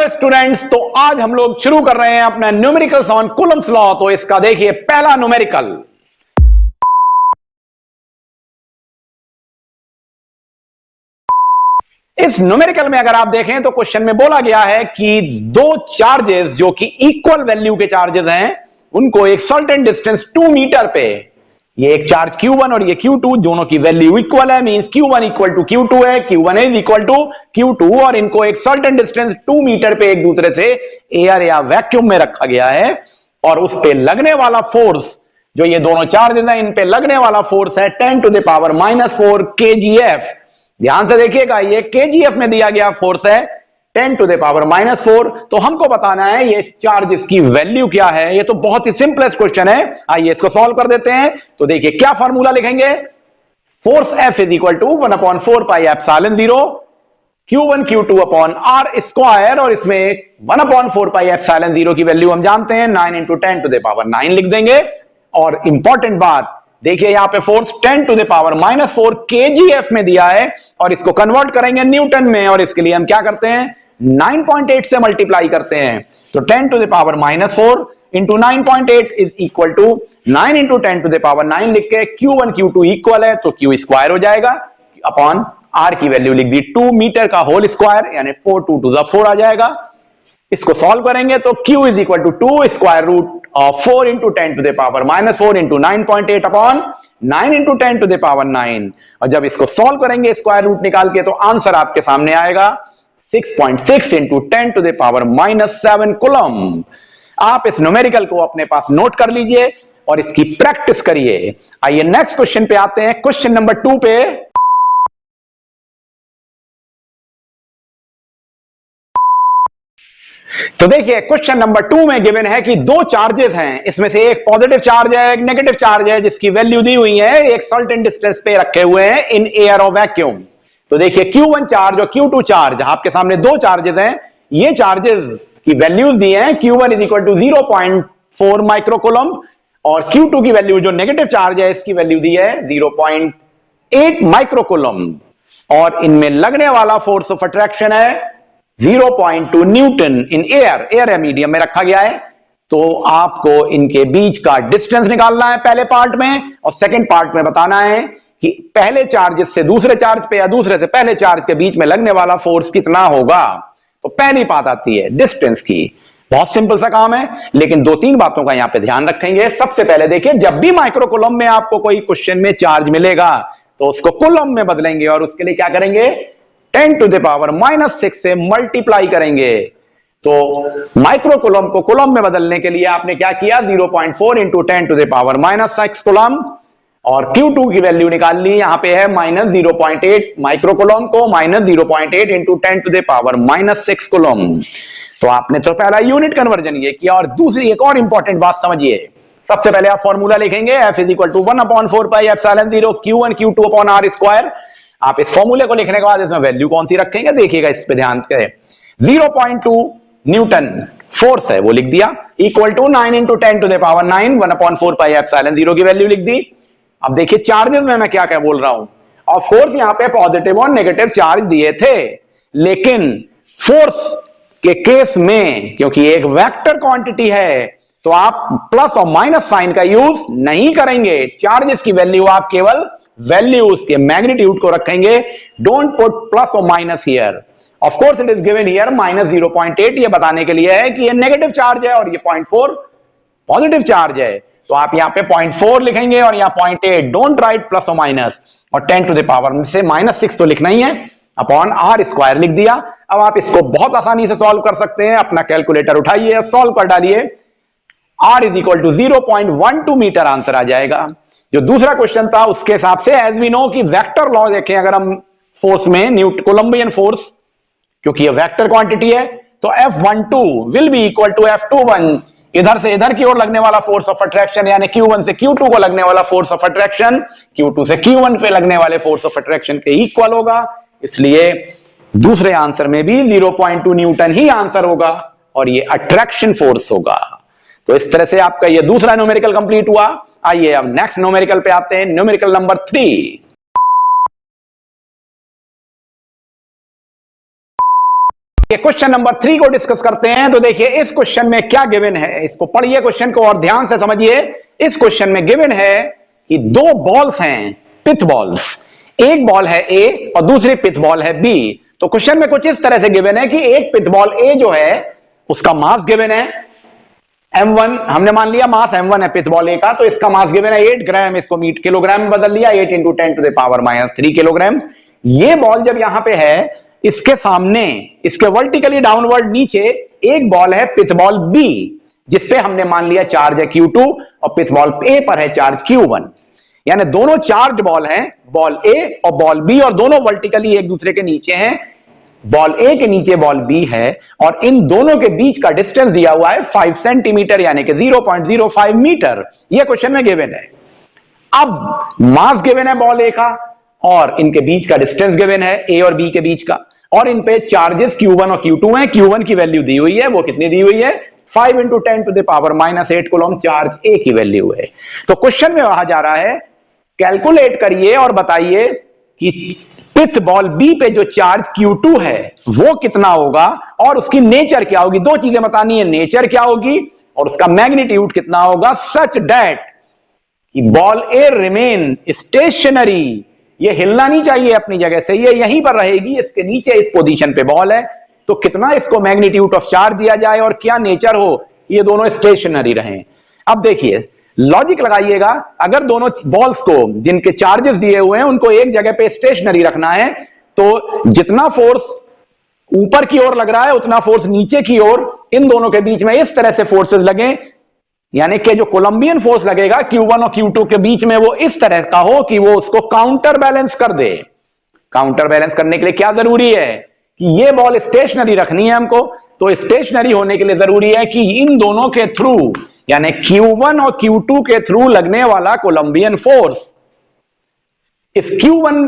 Students, तो आज हम लोग शुरू कर रहे हैं अपना न्यूमेरिकल्स ऑन कूलम्स लॉ। तो इसका देखिए पहला न्यूमेरिकल। इस न्यूमेरिकल में अगर आप देखें तो क्वेश्चन में बोला गया है कि दो चार्जेस जो कि इक्वल वैल्यू के चार्जेस हैं, उनको एक सर्टेन डिस्टेंस 2 मीटर पे, ये एक चार्ज Q1 और ये Q2, दोनों की वैल्यू इक्वल है, means Q1 equal to Q2 है, Q1 is equal to Q2, और इनको एक सर्टेन डिस्टेंस 2 मीटर पे एक दूसरे से एयर या वैक्यूम में रखा गया है, और उस पे लगने वाला फोर्स, जो ये दोनों चार्जेस हैं इन पे लगने वाला फोर्स है 10 टू द पावर -4 kgf। ध्यान से देखिएगा, ये kgf में दिया गया फोर्स है 10 टू द पावर -4। तो हमको बताना है ये चार्ज की वैल्यू क्या है। ये तो बहुत ही सिंपलेस्ट क्वेश्चन है, आइए इसको सॉल्व कर देते हैं। तो देखिए क्या फार्मूला लिखेंगे, force F is equal to 1/4 pi epsilon 0 Q1 Q2 upon R square, और इसमें 1/4 पाई एप्सिलॉन 0 की वैल्यू हम जानते हैं 9 इंटू 10 टू द पावर 9 लिख देंगे। और इंपॉर्टेंट बात देखिए, यहां पे force 10 to the power -4 kgf में दिया है, और इसको कन्वर्ट करेंगे न्यूटन में, और इसके लिए हम क्या करते हैं 9.8 से मल्टीप्लाई करते हैं। तो 10 to the power -4 into 9.8 is equal to 9 into 10 to the power 9 लिख के Q1 Q2 इक्वल है तो Q स्क्वायर हो जाएगा, अपॉन R की वैल्यू लिख दी 2 मीटर का होल स्क्वायर, यानी 4 2 टू 4 आ जाएगा। इसको सॉल्व करेंगे तो Q is equal to 2 square root of 4 into 10 to the power -4 into 9.8 upon 9 into 10 to the power 9। और जब इसको सॉल्व करेंगे स्क्वायर रूट निकाल के, तो आंसर आपके सामने आएगा 6.6 into 10 to the power -7 coulomb. आप इस न्यूमेरिकल को अपने पास नोट कर लीजिए और इसकी प्रैक्टिस करिए। आइए नेक्स्ट क्वेश्चन पे आते हैं, क्वेश्चन नंबर 2 पे। तो देखिए क्वेश्चन नंबर 2 में गिवन है कि दो चार्जेस हैं, इसमें से एक पॉजिटिव चार्ज है, एक नेगेटिव चार्ज है, जिसकी वैल्यू दी हुई है, एक सर्टेन डिस्टेंस पे रखे हुए हैं इन एयर और वैक्यूम। तो देखिए Q1 चार्ज और Q2 चार्ज, आपके सामने दो चार्जेस हैं, ये चार्जेस की वैल्यूज दी हैं। Q1 is equal to 0.4 microcoulomb, और Q2 की वैल्यू जो नेगेटिव चार्ज है इसकी वैल्यू दी है 0.8 माइक्रोकूलम, और इनमें लगने वाला फोर्स ऑफ अट्रैक्शन है 0.2 न्यूटन इन एयर मीडियम में रखा गया है। तो आपको इनके बीच का डिस्टेंस निकालना है पहले पार्ट में, और सेकंड पार्ट में बताना है कि पहले चार्ज से दूसरे चार्ज पे या दूसरे से पहले चार्ज के बीच में लगने वाला फोर्स कितना होगा। तो पहली बात आती है डिस्टेंस की। बहुत सिंपल सा काम है, लेकिन दो तीन बातों का यहां पे ध्यान रखेंगे। सबसे पहले देखिए, जब भी माइक्रोकूलम में आपको कोई क्वेश्चन में चार्ज मिलेगा तो उसको कूलम में बदलेंगे, और उसके लिए क्या करेंगे 10 टू द पावर -6 से मल्टीप्लाई करेंगे। तो माइक्रोकूलम को कूलम में बदलने के लिए आपने क्या किया 0.4 into 10 to the power -6 coulomb, और Q2 की वैल्यू निकाल ली, यहां पे है -0.8 माइक्रोकूलम को -0.8 into 10 to the power -6 coulomb. तो आपने तो पहला यूनिट कन्वर्जन ये किया, और दूसरी एक और इंपॉर्टेंट बात समझिए। सबसे पहले आप फॉर्मूला लिखेंगे F is equal to 1/4 pi epsilon 0 Q1 Q2 upon R square. आप इस फॉर्मूले को लिखने के बाद इसमें वैल्यू कौन सी रखेंगे देखिएगा, इस पे ध्यान करें। 0.2 न्यूटन फोर्स है वो लिख दिया, equal to 9 into 10 to the power 9 1/4 pi epsilon 0 की वैल्यू लिख दी। अब देखिए चार्जेस में मैं क्या क्या बोल रहा हूं। ऑफ कोर्स यहां पे पॉजिटिव और नेगेटिव चार्ज दिए थे, लेकिन फोर्स के केस में क्योंकि एक वेक्टर क्वांटिटी है, तो आप प्लस और माइनस साइन का यूज नहीं करेंगे। चार्जेस की वैल्यू आप केवल वैल्यूज के मैग्नीट्यूड को रखेंगे, डोंट पुट प्लस और minus here. Of course it is given here -0.8, ये बताने के लिए है कि ये नेगेटिव चार्ज है और ये 0.4 पॉजिटिव चार्ज है। तो आप यहां पे 0.4 लिखेंगे और यहां 0.8, डोंट राइट प्लस और माइनस, और 10 टू द पावर से -6 तो लिखना ही है, अपॉन R स्क्वायर लिख दिया। अब आप इसको बहुत आसानी से सॉल्व कर सकते हैं, अपना कैलकुलेटर उठाइए, सॉल्व कर डालिए। R is equal to 0.12 metre answer आ जाएगा। जो दूसरा क्वेश्चन था उसके हिसाब से, एज वी नो कि वेक्टर लॉ देखें, अगर हम फोर्स में कोलंबियन फोर्स, क्योंकि ये वेक्टर क्वांटिटी है, तो F12 will be equal to F21, इधर से इधर की ओर लगने वाला फोर्स ऑफ अट्रैक्शन, यानी Q1 से Q2 को लगने वाला फोर्स ऑफ अट्रैक्शन Q2 से Q1 पे लगने वाले फोर्स ऑफ अट्रैक्शन के इक्वल होगा। इसलिए दूसरे आंसर में भी 0.2 न्यूटन ही आंसर होगा, और ये अट्रैक्शन फोर्स होगा। तो इस तरह से आपका ये दूसरा न्यूमेरिकल कंप्लीट हुआ। आइए अब नेक्स्ट न्यूमेरिकल पे आते हैं, न्यूमेरिकल नंबर 3। ये क्वेश्चन नंबर 3 को डिस्कस करते हैं। तो देखिए इस क्वेश्चन में क्या गिवन है, इसको पढ़िए क्वेश्चन को और ध्यान से समझिए। इस क्वेश्चन में गिवन है कि दो बॉल्स हैं, पिथ बॉल्स, एक बॉल है ए और दूसरी पिथ बॉल है बी। तो क्वेश्चन में कुछ इस तरह से गिवन है कि एक पिथ बॉल ए जो है उसका मास गिवन है m1, हमने मान लिया मास m1 है पिथ बॉल ए का, तो इसका मास गिवन है 8 ग्राम, इसको मीट किलोग्राम में बदल लिया, 8 into 10 to the power -3 kilogram. ये बॉल जब यहां पे है, इसके सामने, इसके वर्टिकली डाउनवर्ड नीचे एक बॉल है पिथ बॉल बी, जिसपे हमने मान लिया चार्ज है Q2 और पिथ बॉल ए पर है चार्ज Q1। यानी दोनों चार्ज बॉल हैं, बॉल ए और बॉल बी, और दोनों वर्टिकली एक दूसरे के नीचे हैं। बॉल ए के नीचे बॉल बी है और इन दोनों के बीच का डिस्टेंस दिया हुआ है 5 सेंटीमीटर, यानी कि 0.05 मीटर। यह क्वेश्चन में गिवन है। अब मास गिवन है बॉल ए का और इनके बीच का डिस्टेंस गिवन है ए और बी के बीच का, और इन पे चार्जेस Q1 और Q2 हैं। Q1 की वैल्यू दी हुई है, वो कितनी दी हुई है 5 into 10 to the power -8 coulomb charge A की वैल्यू है। तो क्वेश्चन में कहा जा रहा है कैलकुलेट करिए और बताइए कि पिथ बॉल बी पे जो चार्ज Q2 है वो कितना होगा और उसकी नेचर क्या होगी। दो चीजें बतानी है, नेचर क्या होगी और उसका मैग्नीट्यूड कितना होगा, सच दैट कि बॉल ए रिमेन स्टेशनरी, ये हिलना नहीं चाहिए अपनी जगह से, ये यहीं पर रहेगी, इसके नीचे इस पोजीशन पे बॉल है। तो कितना इसको मैग्नीट्यूड ऑफ चार्ज दिया जाए और क्या नेचर हो, ये दोनों स्टेशनरी रहें। अब देखिए लॉजिक लगाइएगा, अगर दोनों बॉल्स को जिनके चार्जेस दिए हुए हैं उनको एक जगह पे स्टेशनरी रखना है, तो जितना फोर्स ऊपर की ओर लग रहा है उतना फोर्स नीचे की ओर इन दोनों के बीच में इस तरह से फोर्सेस लगे, यानी कि जो कोलंबियन फोर्स लगेगा Q1 और Q2 के बीच में वो इस तरह का हो कि वो उसको काउंटर बैलेंस कर दे। काउंटर बैलेंस करने के लिए क्या जरूरी है कि ये बॉल स्टेशनरी रखनी है हमको, तो स्टेशनरी होने के लिए जरूरी है कि इन दोनों के थ्रू, यानी Q1 और Q2 के थ्रू लगने वाला कोलंबियन फोर्स इस Q1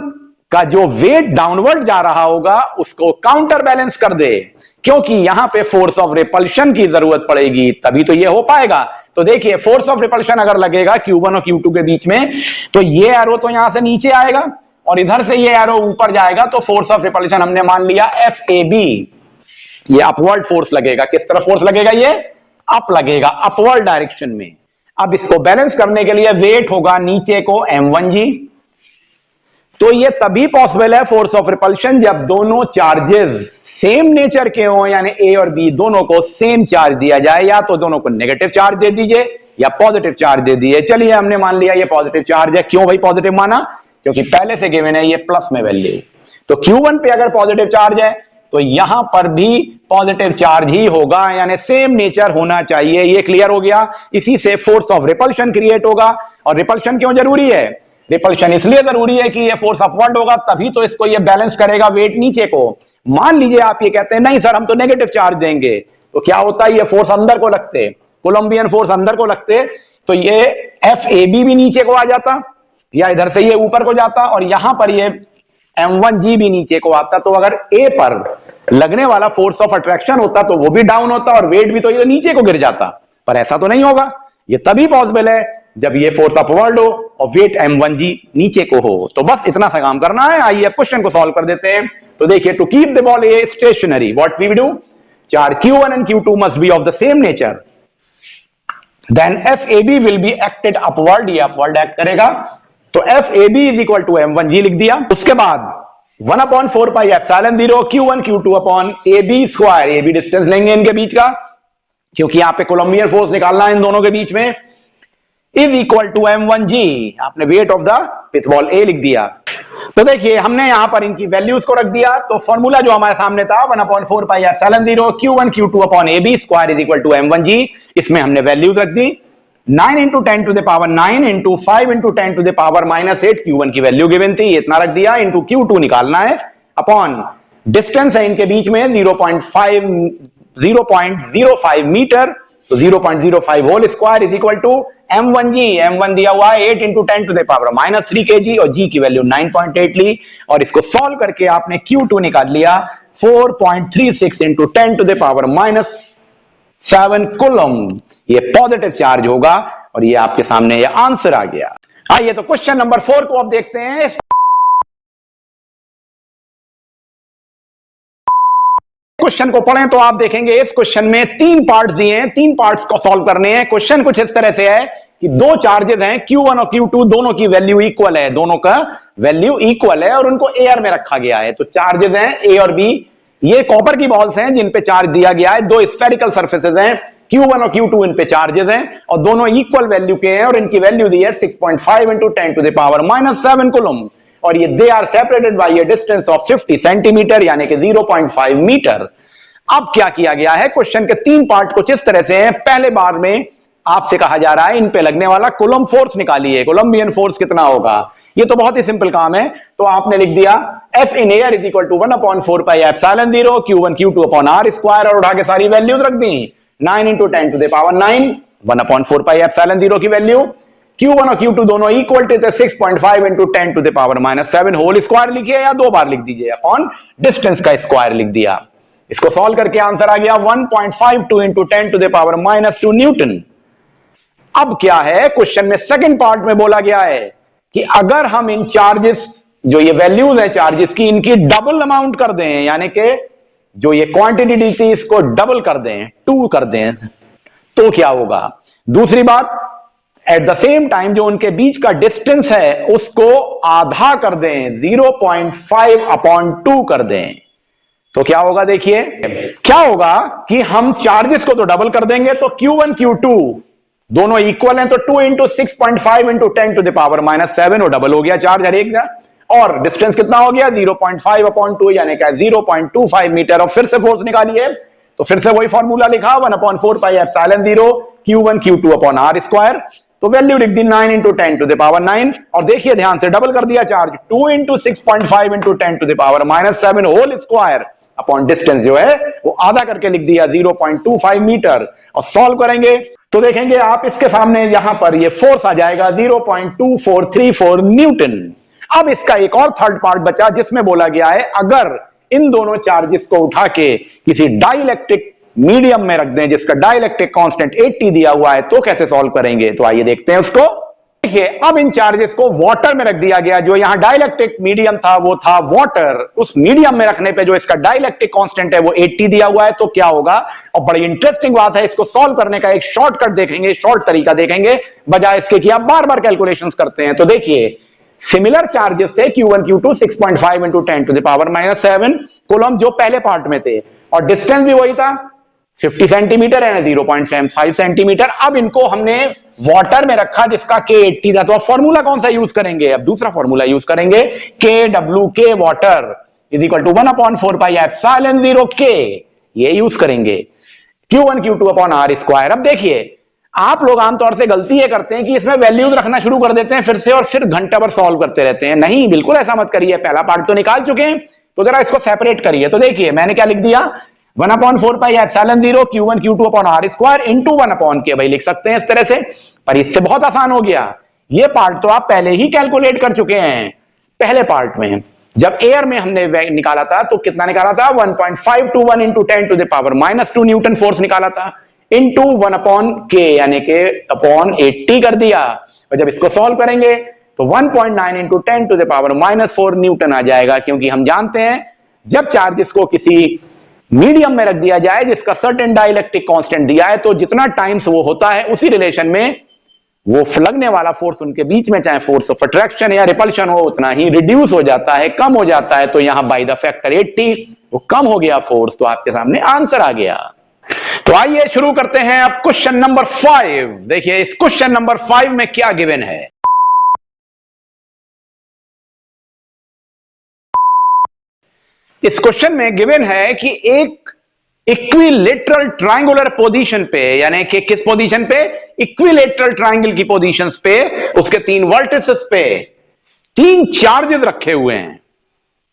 का जो वेट डाउनवर्ड जा रहा होगा उसको काउंटर बैलेंस कर दे, क्योंकि यहां पे फोर्स ऑफ रिपल्शन की जरूरत पड़ेगी, तभी तो ये हो पाएगा। तो देखिए फोर्स ऑफ रिपल्शन अगर लगेगा Q1 और Q2 के बीच में, तो ये एरो तो यहां से नीचे आएगा और इधर से ये एरो ऊपर जाएगा, तो फोर्स ऑफ रिपल्शन हमने मान लिया FAB, ये अपवर्ड फोर्स लगेगा। किस तरफ फोर्स लगेगा, ये अप लगेगा, अपवर्ड डायरेक्शन में। अब इसको बैलेंस करने के लिए वेट होगा नीचे को m1g, तो ये तभी पॉसिबल है फोर्स ऑफ रिपल्शन जब दोनों चार्जेस सेम नेचर के हों, यानी ए और बी दोनों को सेम चार्ज दिया जाए, या तो दोनों को नेगेटिव चार्ज दे दीजिए या पॉजिटिव चार्ज दे दिए। चलिए हमने मान लिया ये पॉजिटिव चार्ज है। क्यों भाई पॉजिटिव माना, क्योंकि पहले से गिवन है ये प्लस में वैल्यू, तो Q1 पे अगर पॉजिटिव चार्ज है तो यहां पर भी पॉजिटिव चार्ज ही होगा, यानी सेम नेचर होना चाहिए। ये क्लियर हो गया। इसी से फोर्स ऑफ रिपल्शन क्रिएट होगा। और रिपल्शन क्यों जरूरी है, रिपल्शन इसलिए जरूरी है कि ये फोर्स अपवर्ड होगा, तभी तो इसको ये बैलेंस करेगा वेट नीचे को। मान लीजिए आप ये कहते हैं नहीं सर हम तो नेगेटिव चार्ज देंगे, तो क्या होता है ये फोर्स अंदर को लगते, कोलंबियन फोर्स अंदर को लगते, तो ये FAB भी नीचे को आ जाता, या इधर से ये ऊपर को जाता, और यहां पर ये M1g भी नीचे को आता। तो अगर A पर लगने वाला फोर्स ऑफ अट्रैक्शन होता तो वो भी डाउन होता और वेट भी तो ये नीचे को गिर जाता, पर ऐसा तो नहीं होगा। ये तभी पॉसिबल है जब ये फोर्स अपवर्ड हो और वेट M1g नीचे को हो। तो बस इतना सा काम करना है। आइए अब क्वेश्चन को सॉल्व कर देते हैं। तो देखिए, to keep the ball a stationary what we do, charge Q1 and Q2 must be of the same nature, then FAB will be acted upward, ये अपवर्ड एक्ट करेगा, तो FAB is equal to M1g लिख दिया। उसके बाद 1/4 pi epsilon 0 Q1 Q2 upon AB square, AB distance लेंगे इनके बीच का, क्योंकि यहां पे कोलंबियन फोर्स निकालना है इन दोनों के बीच में, इज इक्वल टू M1g, आपने weight of the pith ball A लिख दिया। तो देखिए हमने यहां पर इनकी वैल्यूज को रख दिया, तो फॉर्मूला जो हमारे सामने था 1/4 pi epsilon 0 Q1 Q2 upon AB square is equal to M1g, इसमें हमने वैल्यूज रख दी। 9 into 10 to the power 9 into 5 into 10 to the power -8, Q1 की वैल्यू गिवन थी, इतना रख दिया, इंटू Q2 निकालना है, अपॉन डिस्टेंस है इनके बीच में 0.05 मीटर, तो 0.05 whole square is equal to M1g, M1 दिया हुआ है 8 into 10 to the power -3 kg, और g की वैल्यू 9.8 ली, और इसको सॉल्व करके आपने Q2 निकाल लिया 4.36 into 10 to the power -7 coulomb, ये पॉजिटिव चार्ज होगा, और ये आपके सामने ये आंसर आ गया। आइए तो क्वेश्चन नंबर 4 को अब देखते हैं। क्वेश्चन को पढ़ें तो आप देखेंगे इस क्वेश्चन में 3 पार्ट्स दिए हैं, 3 पार्ट्स को सॉल्व करने हैं। क्वेश्चन कुछ इस तरह से है कि 2 चार्जेस हैं Q1 और Q2, दोनों की वैल्यू इक्वल है, दोनों का वैल्यू इक्वल है और उनको एयर में रखा गया है। तो चार्जेस हैं A और B, ये कॉपर की बॉल्स हैं जिन पे चार्ज दिया गया है, 2 स्फेरिकल सर्फेसेस हैं, Q1 और Q2 इन पे चार्जेस हैं और दोनों इक्वल वैल्यू के हैं और इनकी वैल्यू दी है 6.5 into 10 to the power -7 coulomb और ये they are separated by a distance of 50 centimetre यानी कि 0.5 मीटर। अब क्या किया गया है, क्वेश्चन के 3 पार्ट कुछ इस तरह से हैं। पहले बार में आपसे कहा जा रहा है इन पे लगने वाला कूलम फोर्स निकालिए, कोलंबियन फोर्स कितना होगा। ये तो बहुत ही सिंपल काम है, तो आपने लिख दिया F in air is equal to 1/4 pi epsilon 0 Q1 Q2 upon R square और उठा के सारी वैल्यूज रख दी। 9 into 10 to the power 9, 1/4 pi epsilon 0 की वैल्यू, Q1 और Q2 दोनों इक्वल थे, 6.5 into 10 to the power -7 whole square लिखिए या 2 बार लिख दीजिए, अपॉन डिस्टेंस का स्क्वायर लिख दिया। इसको सॉल्व करके आंसर आ गया 1.52 into 10 to the power -2 newton. अब क्या है, क्वेश्चन में सेकंड पार्ट में बोला गया है कि अगर हम इन चार्जेस, जो ये वैल्यूज है चार्जेस की, इनकी डबल अमाउंट कर दें, यानी कि जो ये क्वांटिटी दी थी इसको डबल कर दें, 2 कर दें, तो क्या होगा। दूसरी बात, एट द सेम टाइम जो उनके बीच का डिस्टेंस है उसको आधा कर दें, 0.5/2 कर दें, तो क्या होगा। देखिए क्या होगा कि हम चार्जेस को तो डबल कर देंगे, तो Q1 Q2 दोनों इक्वल हैं, तो 2 into 6.5 into 10 to the power -7 और डबल हो गया चार्ज हर एक का, और डिस्टेंस कितना हो गया 0.5/2 यानी क्या 0.25 मीटर। और फिर से फोर्स निकालिए, तो फिर से वही फॉर्मूला लिखा 1/4 pi epsilon 0 Q1 Q2 upon R square, तो वैल्यू लिख दी 9 इंटू 10 टू द पावर 9 और देखिए ध्यान से डबल कर दिया charge, 2 into 6.5 into 10 to the power -7 whole square upon distance जो है वो आधा करके लिख दिया 0.25 मीटर। और सॉल्व करेंगे तो देखेंगे आप इसके सामने यहां पर ये फोर्स आ जाएगा 0.2434 न्यूटन। अब इसका एक और थर्ड पार्ट बचा जिसमें बोला गया है अगर इन दोनों चार्जेस को उठा के किसी डाइलेक्ट्रिक मीडियम में रख दें जिसका डाइलेक्ट्रिक कांस्टेंट 80 दिया हुआ है, तो कैसे सॉल्व करेंगे। तो आइए देखते हैं उसको। देखिए अब इन चार्जेस को वाटर में रख दिया गया, जो यहां डाइलेक्ट्रिक मीडियम था वो था वाटर, उस मीडियम में रखने पे जो इसका डाइलेक्ट्रिक कांस्टेंट है वो 80 दिया हुआ है, तो क्या होगा। और बड़ी इंटरेस्टिंग बात है, इसको सॉल्व करने का एक शॉर्टकट देखेंगे, शॉर्ट तरीका देखेंगे, बजाय इसके कि आप बार बार कैलकुलेशंस करते हैं। तो देखिए सिमिलर चार्जेस थे Q1 Q2 6.5 into 10 to the power -7 coulomb जो पहले पार्ट में थे, और डिस्टेंस भी वही था 50 सेंटीमीटर है 0.5 सेंटीमीटर। अब इनको हमने वाटर में रखा जिसका K 80 था, तो अब फॉर्मूला कौन सा यूज करेंगे, अब दूसरा फॉर्मूला यूज करेंगे, KWK water is equal to 1/4 pi epsilon 0 K, ये यूज करेंगे, Q1 Q2 upon R square. अब देखिए आप लोग आमतौर से गलती ये करते हैं कि इसमें वैल्यूज रखना शुरू कर देते हैं फिर से, और फिर घंटा भर सॉल्व करते रहते हैं। नहीं, बिल्कुल ऐसा मत करिए, पहला पार्ट तो निकाल चुके हैं, तो जरा इसको सेपरेट करिए। तो देखिए मैंने क्या लिख दिया, 1/4 pi epsilon 0 Q1 Q2 upon R square into 1/K, भाई लिख सकते हैं इस तरह से, पर इससे बहुत आसान हो गया। ये पार्ट तो आप पहले ही कैलकुलेट कर चुके हैं पहले पार्ट में, जब एयर में हमने निकाला था तो कितना निकाला था 1.521 into 10 to the power -2 newton force निकाला था, इंटू 1/K यानी कि अपॉन 80 कर दिया। और जब इसको सॉल्व करेंगे तो 1.9 into 10 to the power -4 newton आ जाएगा, क्योंकि हम जानते हैं जब चार्जेस को किसी मीडियम में रख दिया जाए जिसका सर्टेन डाइलेक्ट्रिक कांस्टेंट दिया है, तो जितना टाइम्स वो होता है उसी रिलेशन में वो लगने वाला फोर्स उनके बीच में, चाहे फोर्स ऑफ अट्रैक्शन या रिपल्शन हो, उतना ही रिड्यूस हो जाता है, कम हो जाता है। तो यहां बाय द फैक्टर 80 वो कम हो गया फोर्स, तो आपके सामने आंसर आ गया। तो आइए शुरू करते हैं अब क्वेश्चन नंबर 5। देखिए इस क्वेश्चन नंबर 5 में क्या गिवन है। इस क्वेश्चन में गिवन है कि एक इक्विलेटरल ट्रायंगुलर पोजीशन पे, यानी कि किस पोजीशन पे, इक्विलेटरल ट्रायंगल की पोजीशंस पे, उसके 3 वर्टिसेस पे 3 चार्जेस रखे हुए हैं,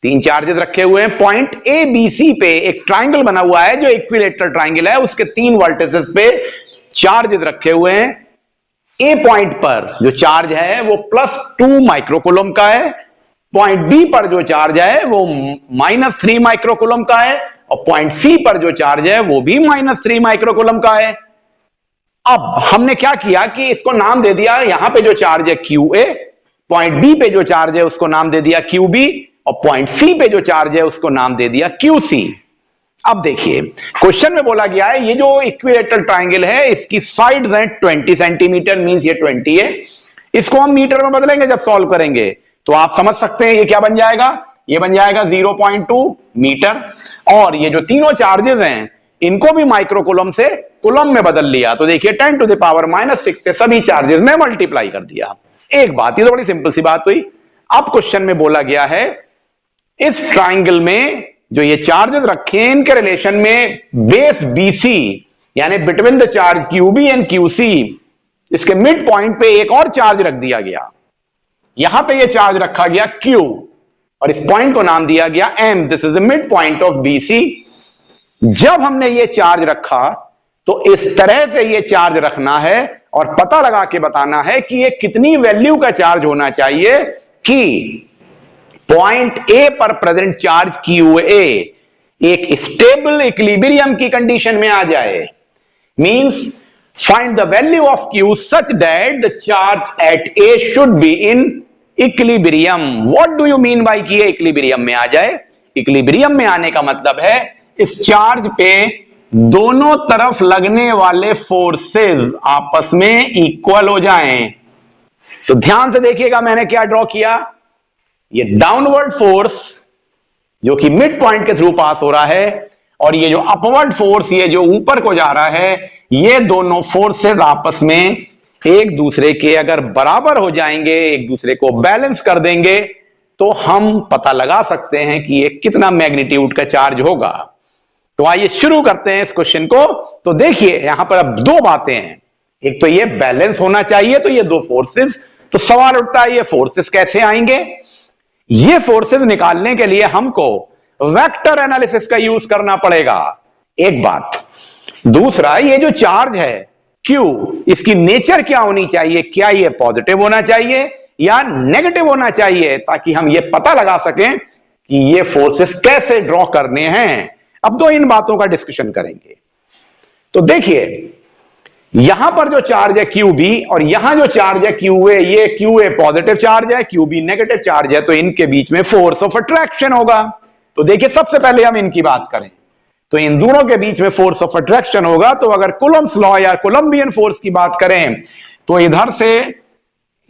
3 चार्जेस रखे हुए हैं। पॉइंट ए बी सी पे एक ट्रायंगल बना हुआ है जो इक्विलेटरल ट्रायंगल है, उसके 3 वर्टिसेस पे चार्जेस रखे हुए हैं। ए पॉइंट पर जो चार्ज है वो +2 माइक्रोकूलम का है, पॉइंट बी पर जो चार्ज है वो -3 माइक्रोकूलम का है, और पॉइंट सी पर जो चार्ज है वो भी -3 माइक्रोकूलम का है। अब हमने क्या किया कि इसको नाम दे दिया, यहां पे जो चार्ज है QA, पॉइंट बी पे जो चार्ज है उसको नाम दे दिया QB, और पॉइंट सी पे जो चार्ज है उसको नाम दे दिया QC। अब देखिए क्वेश्चन में बोला गया है ये जो इक्विलेटरल ट्राइंगल है इसकी साइड्स हैं 20 सेंटीमीटर, मींस ये 20 है। इसको हम मीटर में बदलेंगे जब सॉल्व करेंगे तो आप समझ सकते हैं ये क्या बन जाएगा, ये बन जाएगा 0.2 मीटर। और ये जो तीनों चार्जेस हैं इनको भी माइक्रो कूलम से कूलम में बदल लिया तो देखिए 10 टू द पावर -6 से सभी चार्जेस में मल्टीप्लाई कर दिया। एक बात, ये तो बड़ी सिंपल सी बात हुई। अब क्वेश्चन में बोला गया है इस ट्राइंगल में जो ये चार्जेस रखे हैं इनके रिलेशन में बेस BC यानी between the charge QB and QC, इसके मिड पॉइंट पे एक और चार्ज रख दिया गया। यहां पे ये चार्ज रखा गया Q और इस पॉइंट को नाम दिया गया M। This is the mid point of BC। जब हमने ये चार्ज रखा तो इस तरह से ये चार्ज रखना है और पता लगा के बताना है कि ये कितनी वैल्यू का चार्ज होना चाहिए कि पॉइंट A पर प्रेजेंट चार्ज QA एक स्टेबल इक्विलिब्रियम की कंडीशन में आ जाए। Means find the value of Q such that the charge at A should be in equilibrium. What do you mean by कि ये इक्विलिब्रियम में आ जाए? इक्विलिब्रियम में आने का मतलब है इस चार्ज पे दोनों तरफ लगने वाले फोर्सेस आपस में इक्वल हो जाएं। तो ध्यान से देखिएगा मैंने क्या ड्रॉ किया, ये डाउनवर्ड फोर्स जो कि मिड पॉइंट के थ्रू पास हो रहा है और ये जो अपवर्ड फोर्स ये जो ऊपर को जा रहा है, ये दोनों फोर्सेस आपस में एक दूसरे के अगर बराबर हो जाएंगे, एक दूसरे को बैलेंस कर देंगे तो हम पता लगा सकते हैं कि ये कितना मैग्नीट्यूड का चार्ज होगा। तो आइए शुरू करते हैं इस क्वेश्चन को। तो देखिए यहां पर अब दो बातें हैं, एक तो ये बैलेंस होना चाहिए, तो ये दो फोर्सेस, तो सवाल उठता है ये फोर्सेस कैसे आएंगे? ये फोर्सेस निकालने के लिए हमको वेक्टर एनालिसिस का यूज करना पड़ेगा, एक बात। दूसरा, ये जो चार्ज है Q, इसकी नेचर क्या होनी चाहिए? क्या ये पॉजिटिव होना चाहिए या नेगेटिव होना चाहिए, ताकि हम ये पता लगा सकें कि ये फोर्सेस कैसे ड्रॉ करने हैं। अब तो इन बातों का डिस्कशन करेंगे। तो देखिए यहां पर जो चार्ज है QB और यहां जो चार्ज है QA, ये QA पॉजिटिव चार्ज है, QB नेगेटिव चार्ज है, तो इनके बीच में फोर्स ऑफ अट्रैक्शन होगा। तो देखिए सबसे पहले हम इनकी बात करें तो इन दोनों के बीच में फोर्स ऑफ अट्रैक्शन होगा। तो अगर कूलम्ब्स लॉ या कोलंबियन फोर्स की बात करें तो इधर से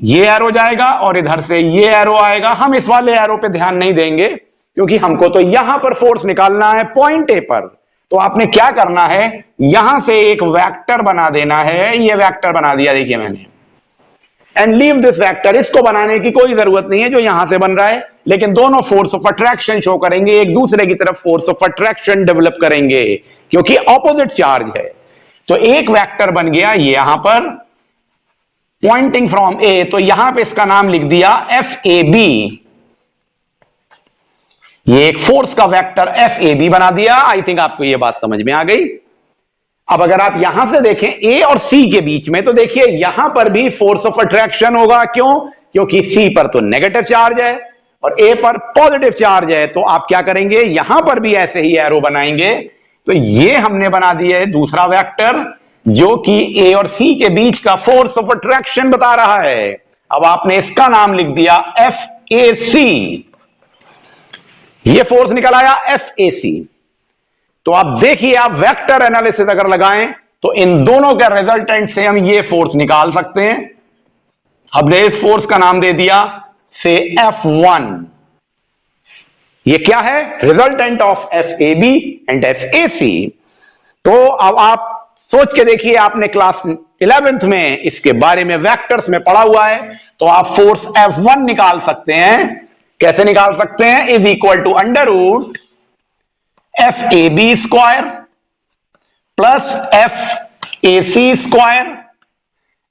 ये एरो जाएगा और इधर से ये एरो आएगा। हम इस वाले एरो पे ध्यान नहीं देंगे क्योंकि हमको तो यहां पर फोर्स निकालना है पॉइंट A पर। तो आपने क्या करना है, यहां से एक वेक्टर बना देना है। ये वेक्टर बना दिया देखिए मैंने, एंड लीव दिस वेक्टर। इसको बनाने की कोई जरूरत नहीं है जो यहां से बन रहा है, लेकिन दोनों फोर्स ऑफ अट्रैक्शन शो करेंगे, एक दूसरे की तरफ फोर्स ऑफ अट्रैक्शन डेवलप करेंगे क्योंकि ऑपोजिट चार्ज है। तो एक वेक्टर बन गया यहां पर पॉइंटिंग फ्रॉम A, तो यहां पे इसका नाम लिख दिया FAB। ये एक फोर्स का वेक्टर FAB बना दिया। आई थिंक आपको ये बात समझ में आ गई। अब अगर आप यहां से देखें A और C के बीच में, तो देखिए यहां पर भी फोर्स ऑफ अट्रैक्शन होगा। क्यों? क्योंकि C पर तो नेगेटिव चार्ज है और A पर पॉजिटिव चार्ज है। तो आप क्या करेंगे, यहां पर भी ऐसे ही एरो बनाएंगे। तो ये हमने बना दिया है दूसरा वेक्टर जो कि A और C के बीच का फोर्स ऑफ अट्रैक्शन बता रहा है। अब आपने इसका नाम लिख दिया FAC। ये फोर्स निकल आया FAC। तो आप देखिए, आप वेक्टर एनालिसिस अगर लगाएं तो इन दोनों के रिजल्टेंट से हम ये फोर्स निकाल सकते हैं। हमने इस फोर्स का नाम दे दिया से F1। ये क्या है? Resultant of FAB and FAC। तो अब आप सोच के देखिए, आपने क्लास 11th में इसके बारे में वेक्टर्स में पढ़ा हुआ है। तो आप फोर्स F1 निकाल सकते हैं। कैसे निकाल सकते हैं? Is equal to under root FAB square plus FAC square,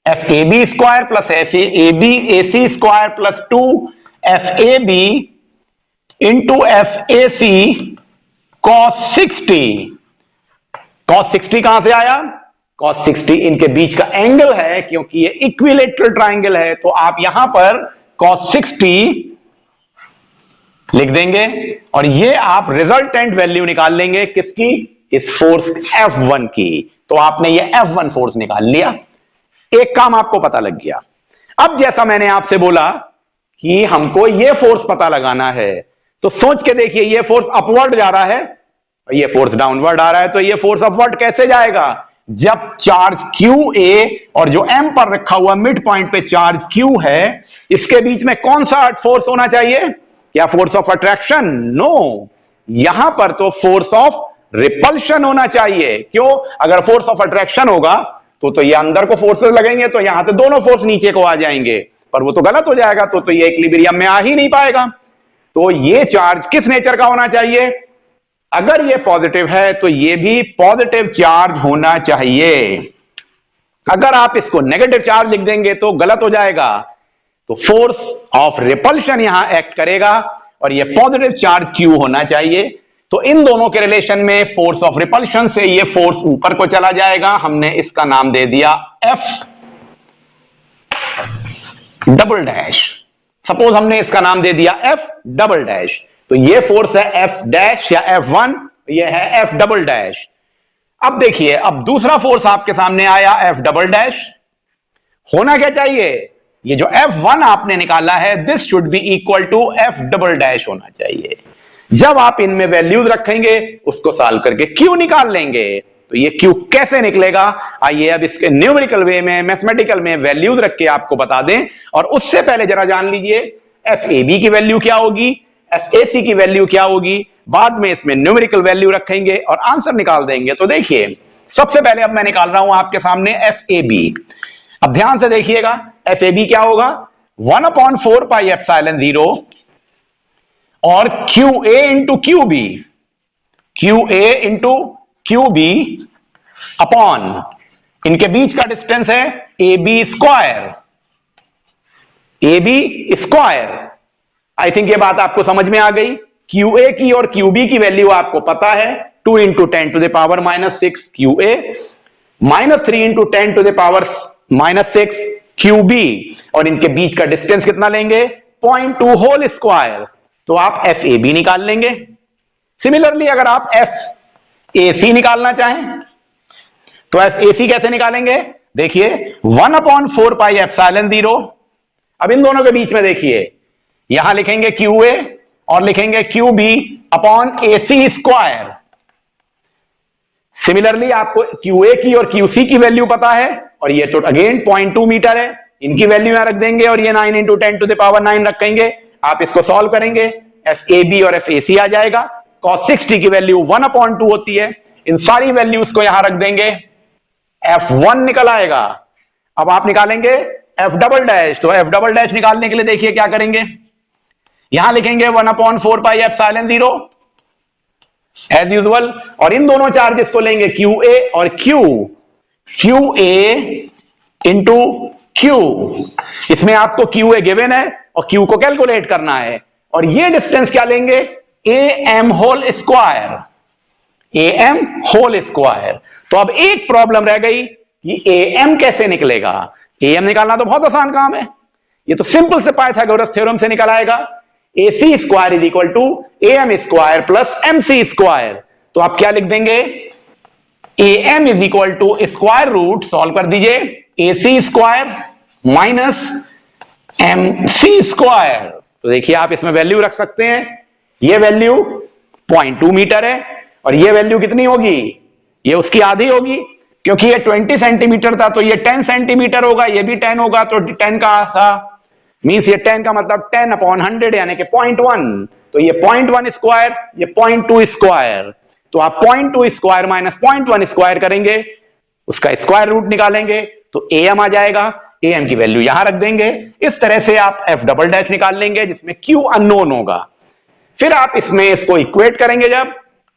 FAB square plus AC square plus 2 FAB into FAC cos 60। cos 60 कहां से आया? cos 60 इनके बीच का एंगल है क्योंकि ये इक्विलेटरल ट्राइंगल है। तो आप यहां पर cos 60 लिख देंगे और ये आप रिजल्टेंट वैल्यू निकाल लेंगे किसकी? इस फोर्स F1 की। तो आपने ये F1 फोर्स निकाल लिया। एक काम आपको पता लग गया। अब जैसा मैंने आपसे बोला कि हमको ये फोर्स पता लगाना है, तो सोच के देखिए, ये फोर्स अपवर्ड जा रहा है ये फोर्स डाउनवर्ड आ रहा है, तो ये फोर्स अपवर्ड कैसे जाएगा? जब चार्ज QA और जो M पर रखा हुआ मिड पॉइंट पे चार्ज Q है, इसके बीच में कौन सा फोर्स होना चाहिए? क्या फोर्स ऑफ अट्रैक्शन? नो, यहां पर तो फोर्स ऑफ रिपल्शन होना चाहिए। क्यों? अगर फोर्स ऑफ अट्रैक्शन होगा तो ये अंदर को फोर्सेस लगेंगे, तो यहां से दोनों फोर्स नीचे को आ जाएंगे, पर वो तो गलत हो जाएगा, तो ये इक्विलिब्रियम में आ ही नहीं पाएगा। तो ये चार्ज किस नेचर का होना चाहिए? अगर ये पॉजिटिव है तो ये भी पॉजिटिव चार्ज होना चाहिए। अगर आप इसको नेगेटिव चार्ज लिख देंगे तो गलत हो जाएगा। तो फोर्स ऑफ रिपल्शन यहां एक्ट करेगा और ये पॉजिटिव चार्ज Q होना चाहिए। तो इन दोनों के रिलेशन में फोर्स ऑफ रिपल्शन से ये फोर्स ऊपर को चला जाएगा। हमने इसका नाम दे दिया F डबल डैश। सपोज हमने इसका नाम दे दिया F डबल डैश, तो ये फोर्स है F डैश या F1, ये है F डबल डैश। अब देखिए, अब दूसरा फोर्स आपके सामने आया F डबल डैश। होना क्या चाहिए? ये जो F1 आपने निकाला है, this should be equal to F double dash होना चाहिए। जब आप इनमें वैल्यूज रखेंगे, उसको सॉल्व करके Q निकाल लेंगे। तो ये Q कैसे निकलेगा? आइए अब इसके न्यूमेरिकल वे में, मैथमेटिकल में वैल्यूज रख के आपको बता दें। और उससे पहले जरा जान लीजिए FAB की वैल्यू क्या होगी, FAC की वैल्यू क्या होगी। बाद में इसमें न्यूमेरिकल वैल्यू रखेंगे और आंसर निकाल देंगे। तो देखिए, सबसे पहले अब मैं निकाल रहा हूं आपके सामने FAB। अब ध्यान से देखिएगा, FAB क्या होगा? 1/4 पाई एप्सिलॉन 0 और QA into QB, QA into QB upon इनके बीच का डिस्टेंस है AB square, AB square. I think ये बात आपको समझ में आ गई। QA की और QB की वैल्यू आपको पता है, 2 into 10 to the power -6 QA, -3 into 10 to the power -6 QB, और इनके बीच का डिस्टेंस कितना लेंगे? 0.2 होल स्क्वायर। तो आप FAB निकाल लेंगे। सिमिलरली अगर आप FAC निकालना चाहें तो FAC कैसे निकालेंगे? देखिए, 1/4 पाई एप्सिलॉन 0। अब इन दोनों के बीच में देखिए, यहां लिखेंगे QA और लिखेंगे QB upon AC square. Similarly आपको QA की और QC की वैल्यू पता है, और ये तो अगेन 0.2 मीटर है, इनकी वैल्यू यहां रख देंगे और ये 9 इंटू 10 टू द पावर 9 रखेंगे। आप इसको सॉल्व करेंगे, FAB और FAC आ जाएगा। cos 60 की वैल्यू 1/2 होती है। इन सारी वैल्यूज को यहां रख देंगे, F1 निकल आएगा। अब आप निकालेंगे F डबल डैश। तो F डबल डैश निकालने के लिए देखिए क्या करेंगे, यहां लिखेंगे 1/4 पाई एप्सिलॉन 0 एज यूजुअल, और इन दोनों चार्जेस को लेंगे QA और QA इंटू Q। इसमें आपको QA गिवन है और Q को कैलकुलेट करना है, और ये डिस्टेंस क्या लेंगे? AM whole square, AM whole square. तो अब एक प्रॉब्लम रह गई कि AM कैसे निकलेगा। AM निकालना तो बहुत आसान काम है, ये तो सिंपल से पाइथागोरस थ्योरम से निकल आएगा। AC square is equal to AM square plus MC square. तो आप क्या लिख देंगे? AM is equal to square root, solve कर दीजिए, AC square minus MC square. तो देखिए, आप इसमें वैल्यू रख सकते हैं। ये वैल्यू 0.2 मीटर है और ये वैल्यू कितनी होगी? ये उसकी आधी होगी, क्योंकि ये 20 सेंटीमीटर था तो ये 10 सेंटीमीटर होगा, ये भी 10 होगा, तो 10 का था, मींस ये 10 का मतलब 10/100 यानी कि 0.1। तो ये 0.1 स्क्वायर, ये 0.2 स्क्वायर। तो आप 0.2 स्क्वायर माइनस 0.1 स्क्वायर करेंगे, उसका स्क्वायर रूट निकालेंगे तो AM आ जाएगा। AM की वैल्यू यहां रख देंगे। इस तरह से आप F डबल डैश निकाल लेंगे, जिसमें Q अननोन होगा। फिर आप इसमें इसको इक्वेट करेंगे, जब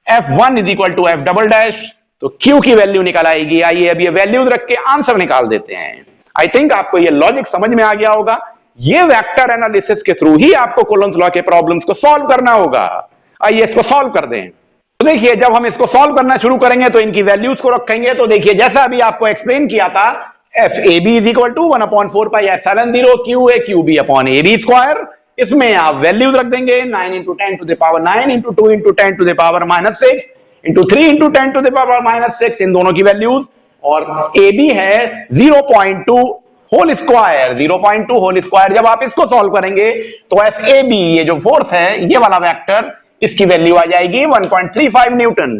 F1 is equal to F double dash, तो Q की वैल्यू निकल आएगी। आइए अब ये वैल्यूज रख के आंसर निकाल देते हैं। आई थिंक आपको ये लॉजिक समझ में आ गया होगा। ये वेक्टर एनालिसिस के थ्रू ही आपको कूलम्ब्स लॉ के प्रॉब्लम्स को सॉल्व करना होगा। आइए इसको सॉल्व कर दें। तो देखिए, जब हम इसको सॉल्व करना शुरू करेंगे तो इनकी वैल्यूज को रखेंगे। तो देखिए, जैसा अभी आपको एक्सप्लेन किया था, FAB is equal to 1/4 pi epsilon 0 QA QB upon AB square. इसमें आप वैल्यूज रख देंगे, 9 into 10 to the power 9 into 2 into 10 to the power -6 into 3 into 10 to the power -6, इन दोनों की वैल्यूज। और AB है 0.2 होल स्क्वायर, 0.2 होल स्क्वायर। जब आप इसको सॉल्व करेंगे तो FAB, ये जो फोर्स है, ये वाला वेक्टर इसकी वैल्यू आ जाएगी 1.35 न्यूटन।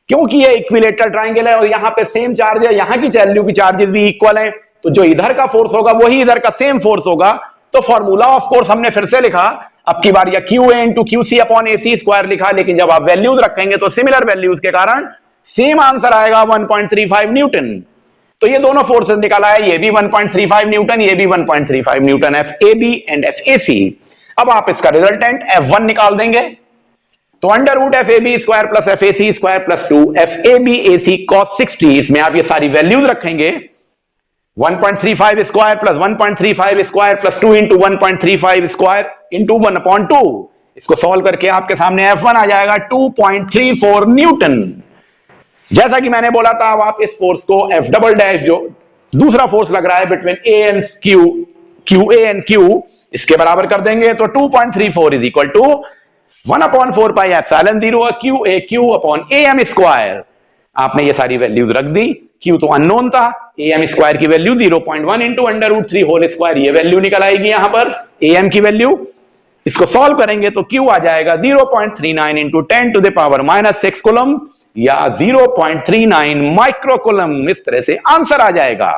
क्योंकि ये इक्विलेटरल ट्राइंगल है और यहां पे सेम चार्ज है, यहां की वैल्यू की चार्जेस भी इक्वल है, तो जो इधर का फोर्स होगा वही इधर का सेम फोर्स होगा। तो फॉर्मूला ऑफ कोर्स हमने फिर से लिखा, अब की बार या Q A into Q C upon A C square लिखा, लेकिन जब आप वैल्यूज रखेंगे तो सिमिलर वैल्यूज के कारण सेम आंसर आएगा 1.35 न्यूटन। तो ये दोनों फोर्सेस निकाला है, ये भी 1.35 न्यूटन, ये भी 1.35 newton, F A B and F A C. अब आप इसका रिजल्टेंट F1 निकाल देंगे, तो under root F A B square plus F A C square plus 2 F A B A C cos 60, इसमें आप ये सारी वैल्यूज रखेंगे, 1.35 square plus 1.35 square plus 2 into 1.35 square into 1/2। इसको सॉल्व करके आपके सामने F1 आ जाएगा 2.34 न्यूटन। जैसा कि मैंने बोला था, अब आप इस फोर्स को F डबल डैश, जो दूसरा फोर्स लग रहा है between A and Q, Q A and Q, इसके बराबर कर देंगे, तो 2.34 is equal to 1/4 pi epsilon 0 Q A Q upon A M square. आपने ये सारी वैल्यूज रख दी, क्यू तो अननोन था, ए एम स्क्वायर की value 0.1 into under root 3 whole square, ये वैल्यू निकल आएगी यहां पर ए एम की वैल्यू। इसको सॉल्व करेंगे तो क्यू आ जाएगा 0.39 into 10 to the power -6 coulomb या 0.39 माइक्रो कूलम। इस तरह से आंसर आ जाएगा।